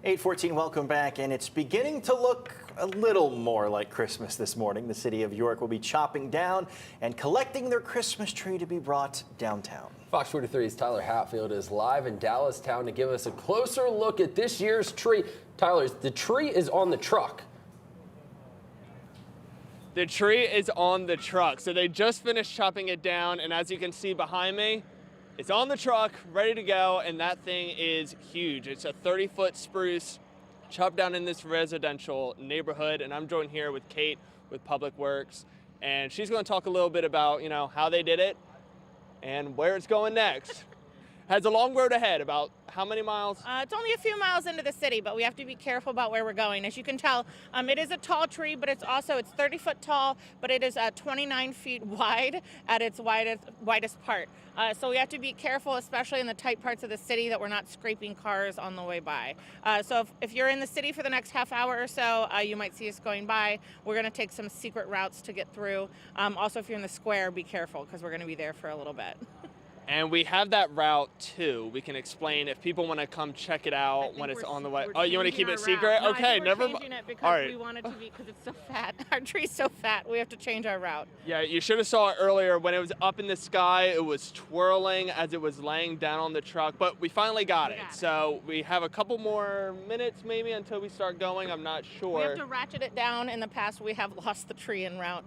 8:14, welcome back, and it's beginning to look a little more like Christmas this morning. The city of York will be chopping down and collecting their Christmas tree to be brought downtown. Fox 43's Tyler Hatfield is live in Dallas town to give us a closer look at this year's tree. Tyler, the tree is on the truck. The tree is on the truck. So they just finished chopping it down, and as you can see behind me, it's on the truck, ready to go, and that thing is huge. It's a 30-foot spruce chopped down in this residential neighborhood, and I'm joined here with Kate with Public Works, and she's going to talk a little bit about, how they did it and where it's going next. Has a long road ahead, about how many miles? It's only a few miles into the city, but we have to be careful about where we're going. As you can tell, it is a tall tree, but it's 30 foot tall, but it is 29 feet wide at its widest part. So we have to be careful, especially in the tight parts of the city, that we're not scraping cars on the way by. So if you're in the city for the next half hour or so, you might see us going by. We're going to take some secret routes to get through. Also, if you're in the square, be careful because we're going to be there for a little bit. And we have that route too. We can explain if people want to come check it out when it's on the way. Oh, you want to keep it secret? No, okay, never mind. We're changing it because we want it to be, because it's so fat. Our tree's so fat, we have to change our route. Yeah, you should have saw it earlier when it was up in the sky. It was twirling as it was laying down on the truck, but we finally got it. So we have a couple more minutes maybe until we start going. I'm not sure. We have to ratchet it down. In the past, we have lost the tree en route.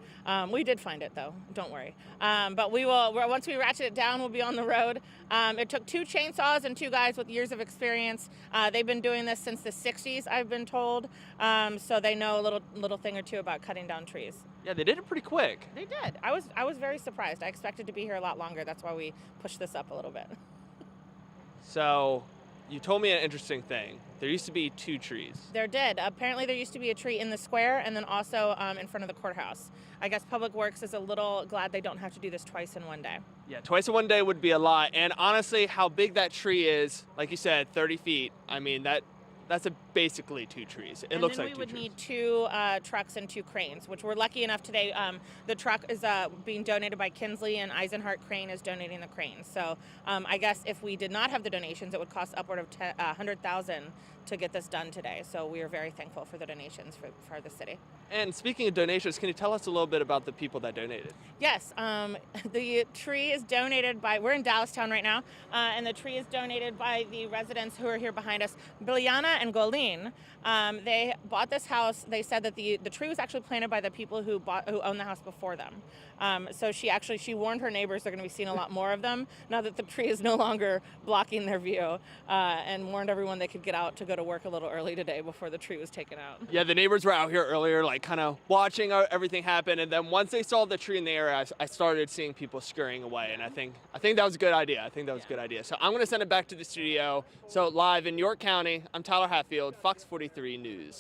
We did find it though, don't worry. But we will, once we ratchet it down, we'll be on the road. It took 2 chainsaws and 2 guys with years of experience. They've been doing this since the 60s, I've been told. So they know a little thing or two about cutting down trees. Yeah, they did it pretty quick. They did. I was very surprised. I expected to be here a lot longer. That's why we pushed this up a little bit. So you told me an interesting thing. There used to be 2 trees. There did. Apparently there used to be a tree in the square and then also in front of the courthouse. I guess Public Works is a little glad they don't have to do this twice in one day. Yeah, twice in one day would be a lot. And honestly, how big that tree is, like you said, 30 feet. I mean, that's basically 2 trees. It looks like 2 trees. And then we would need 2 trucks and 2 cranes, which we're lucky enough today. The truck is being donated by Kinsley, and Eisenhart Crane is donating the cranes. So I guess if we did not have the donations, it would cost upward of $100,000 to get this done today. So we are very thankful for the donations for the city. And speaking of donations, can you tell us a little bit about the people that donated? Yes, the tree is donated by, we're in Dallastown right now, and the tree is donated by the residents who are here behind us, Biljana and Golene. They bought this house. They said that the tree was actually planted by the people who owned the house before them. So she warned her neighbors they're going to be seeing a lot more of them now that the tree is no longer blocking their view, and warned everyone they could get out to go to work a little early today before the tree was taken out. Yeah, the neighbors were out here earlier, like kind of watching everything happen, and then once they saw the tree in the area, I started seeing people scurrying away, and I think that was a good idea. I think that was a good idea. So I'm going to send it back to the studio. So live in York County, I'm Tyler Hatfield, Fox 43 News.